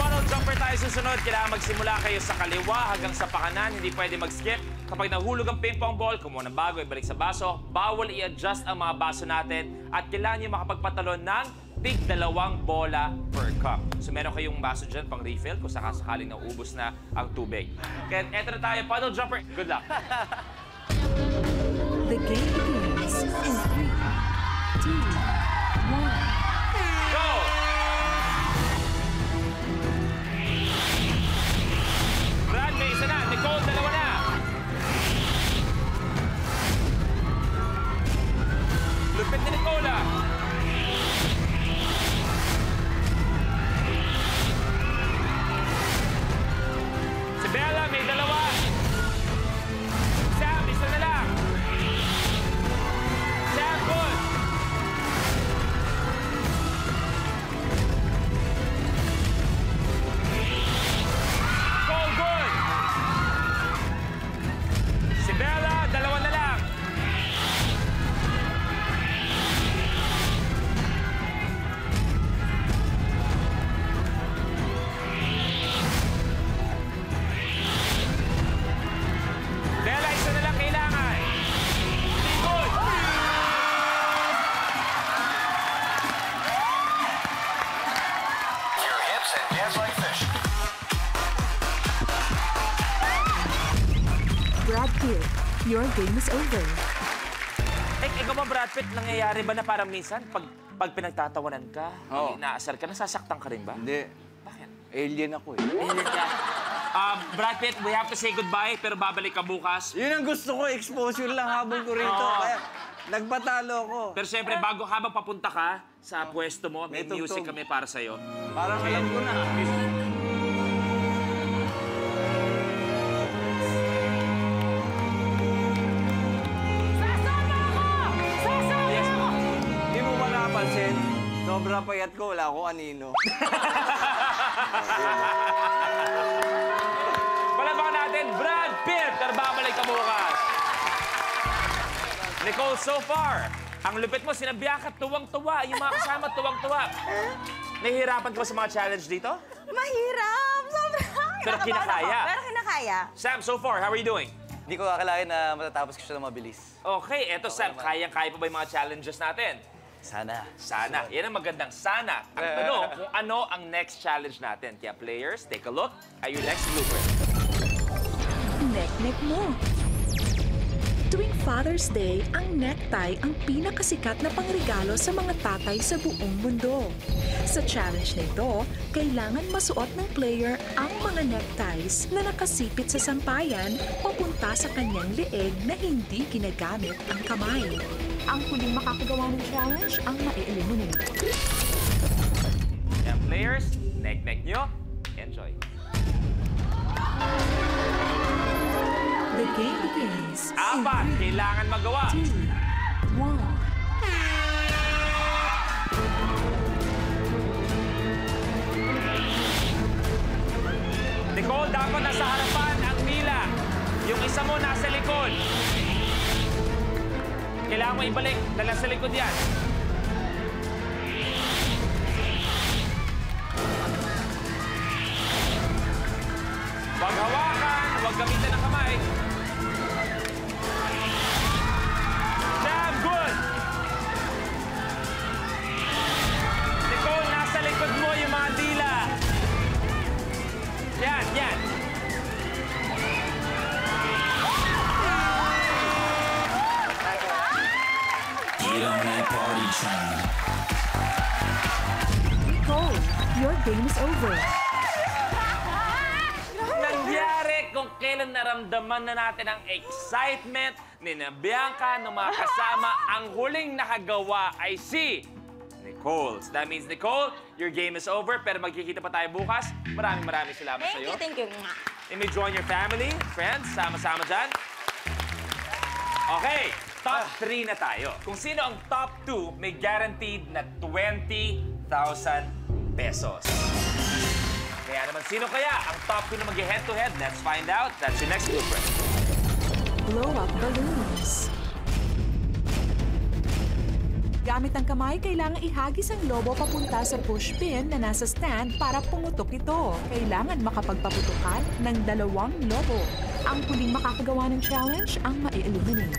Funnel jumper tayo susunod. Kailangan magsimula kayo sa kaliwa hanggang sa pakanan. Hindi pwede mag-skip. Kapag nahulog ang ping-pong ball, kumuha ng bago, ibalik sa baso. Bawal i-adjust ang mga baso natin. At kailangan nyo makapagpatalon ng tig-2 bola per cup. So meron kayong baso dyan pang refill kung sakasakaling naubos na ang tubig. Kaya eto na tayo, funnel jumper. Good luck. The game begins in 3, 2, 1. Go! Brad, may isa na. Nicole, 2 na. Lupit ni Nicola. Si Bella, may 2. Sam, isa na lang. Sam, good. Cole, good. Si Bella, 2 na lang. Bella, isa na lang kailangan. Good. Your hips and dance like fish. Brad Pitt, your game is over. Ikaw ba, Brad Pitt, nangyayari ba na parang minsan pag pinagtatawanan ka, Oo. inaasar ka, nasasaktan ka rin ba? Hindi. Bakit? Alien ako eh. Ayun ka. Brad Pitt, we have to say goodbye, pero babalik ka bukas. Yun ang gusto ko, exposure lang habang ko rito. Oo. Kaya nagpatalo ako. Pero siyempre, bago habang papunta ka sa pwesto mo, may May music tugtog. kami para sa'yo. Parang alam ko na. Yes. Hindi mo ba napansin? Sobra payat ko, wala akong anino. Palabakan natin, Brad Pitt, pero babalik ka bukas. Nicole, so far, ang lupit mo, sinabihan ka, tuwang-tuwa. Yung mga kasama, tuwang-tuwa. Nahihirapan ka ba sa mga challenge dito? Mahirap! Sobrang Pero kinakabahan kinakaya. ako. Pero kinakaya. Sam, so far, how are you doing? Hindi ko akalain na matatapos ko siya na mabilis. Okay, eto Sam, kayang-kaya pa ba yung mga challenges natin? Sana. Sana. Yan ang magandang sana. Ang tanong kung ano ang next challenge natin. Kaya players, take a look at your next blueprint. Nek-nek mo. Tuwing Father's Day, ang necktie ang pinakasikat na pangregalo sa mga tatay sa buong mundo. Sa challenge na ito, kailangan masuot ng player ang mga neckties na nakasipit sa sampayan papunta sa kanyang leeg na hindi ginagamit ang kamay. Ang huling makakagawa ng challenge ang ma-eliminate. Yan players, neck-neck nyo. Enjoy. The game begins. Apat, kailangan magawa. 2, 1. Nicole, dapat nasa harapan ang pila. Yung isa mo nasa likod. Kailangan mo ibalik. Dala sa likod yan. Huwag hawakan. Huwag gamitin ng kamay. Damn good! Nicole, nasa likod mo yung mga dila. Yan, yan. Nicole, your game is over. Nangyari kung kailan naramdaman na natin ang excitement ni Bianca ng mga kasama. Ang huling nakagawa ay si Nicole. So that means, Nicole, your game is over. Pero magkikita pa tayo bukas. Maraming salamat Thank sa'yo. you, thank you. You may join your family, friends, sama-sama dyan. Okay, top 3 na tayo. Kung sino ang top 2, may guaranteed na 20,000 pesos. Kaya naman, sino kaya ang top 2 na mag-head-to-head? Let's find out. That's your next blueprint. Blow up balloons. Gamit ang kamay, kailangan ihagis ang lobo papunta sa pushpin na nasa stand para pumutok ito. Kailangan makapagpaputukan ng 2 lobo. Ang huling makakagawa ng challenge ang ma-eliminate.